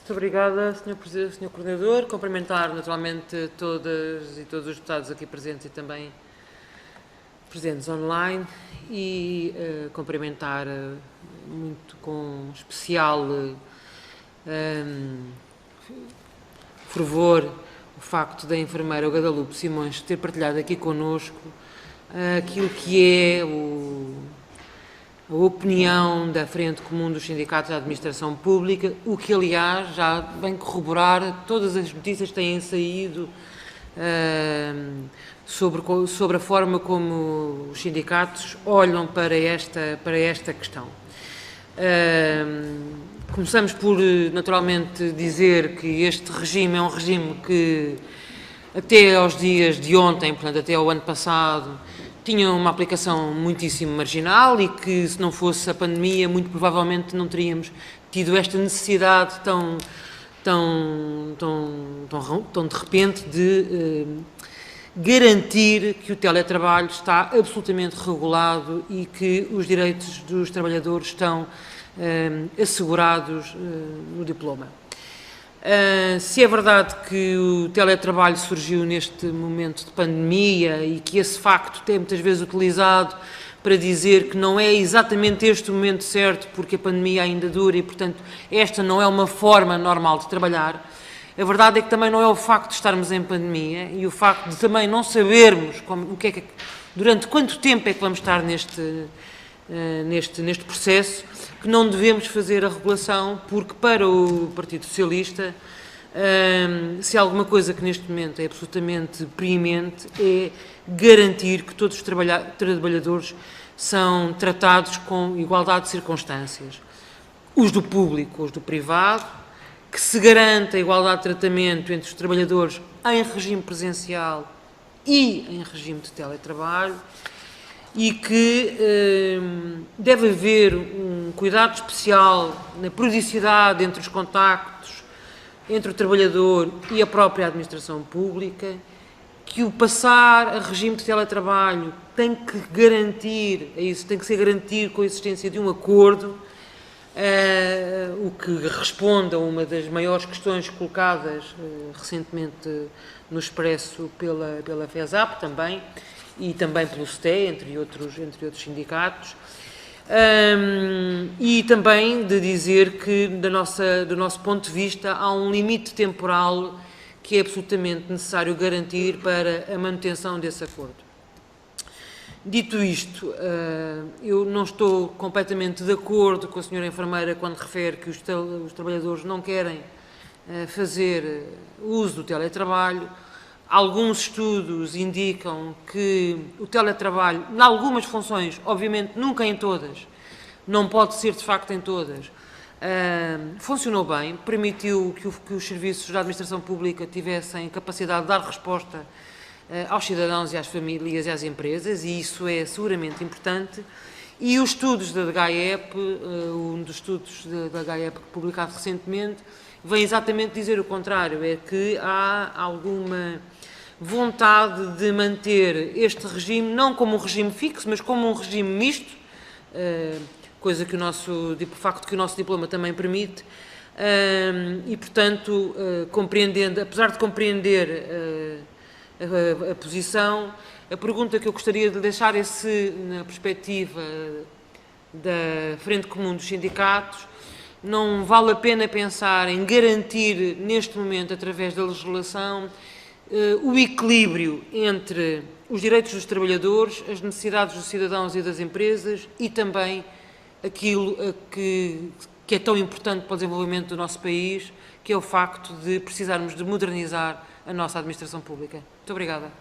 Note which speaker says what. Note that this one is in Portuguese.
Speaker 1: Muito obrigada, Sr. Coordenador. Cumprimentar naturalmente todas e todos os deputados aqui presentes e também presentes online e cumprimentar muito com especial fervor o facto da enfermeira Guadalupe Simões ter partilhado aqui connosco aquilo que é a opinião da Frente Comum dos Sindicatos da Administração Pública, o que, aliás, já vem corroborar todas as notícias que têm saído sobre a forma como os sindicatos olham para esta questão. Começamos por, naturalmente, dizer que este regime é um regime que, até aos dias de ontem, portanto, até ao ano passado, tinha uma aplicação muitíssimo marginal e que, se não fosse a pandemia, muito provavelmente não teríamos tido esta necessidade tão de repente de garantir que o teletrabalho está absolutamente regulado e que os direitos dos trabalhadores estão assegurados no diploma. Se é verdade que o teletrabalho surgiu neste momento de pandemia e que esse facto é muitas vezes utilizado para dizer que não é exatamente este o momento certo porque a pandemia ainda dura e, portanto, esta não é uma forma normal de trabalhar, a verdade é que também não é o facto de estarmos em pandemia e o facto de também não sabermos durante quanto tempo é que vamos estar neste processo, que não devemos fazer a regulação, porque para o Partido Socialista, se há alguma coisa que neste momento é absolutamente preemente, é garantir que todos os trabalhadores são tratados com igualdade de circunstâncias. Os do público, os do privado, que se garanta a igualdade de tratamento entre os trabalhadores em regime presencial e em regime de teletrabalho, e que deve haver um cuidado especial na periodicidade entre os contactos entre o trabalhador e a própria administração pública, que o passar a regime de teletrabalho tem que ser garantido com a existência de um acordo, o que responde a uma das maiores questões colocadas recentemente no Expresso pela FESAP também, e também pelo STE, entre outros sindicatos, e também de dizer que, do nosso ponto de vista, há um limite temporal que é absolutamente necessário garantir para a manutenção desse acordo. Dito isto, eu não estou completamente de acordo com a senhora enfermeira quando refere que os trabalhadores não querem fazer uso do teletrabalho. Alguns estudos indicam que o teletrabalho, em algumas funções, obviamente nunca em todas, não pode ser de facto em todas, funcionou bem, permitiu que os serviços da administração pública tivessem capacidade de dar resposta aos cidadãos e às famílias e às empresas, e isso é seguramente importante. E os estudos da GAEP, um dos estudos da GAEP publicado recentemente, vem exatamente dizer o contrário, é que há alguma vontade de manter este regime, não como um regime fixo, mas como um regime misto, coisa que o facto que o nosso diploma também permite, e, portanto, apesar de compreender a posição, a pergunta que eu gostaria de deixar é se, na perspectiva da Frente Comum dos Sindicatos, não vale a pena pensar em garantir, neste momento, através da legislação, o equilíbrio entre os direitos dos trabalhadores, as necessidades dos cidadãos e das empresas e também aquilo que é tão importante para o desenvolvimento do nosso país, que é o facto de precisarmos de modernizar a nossa administração pública. Muito obrigada.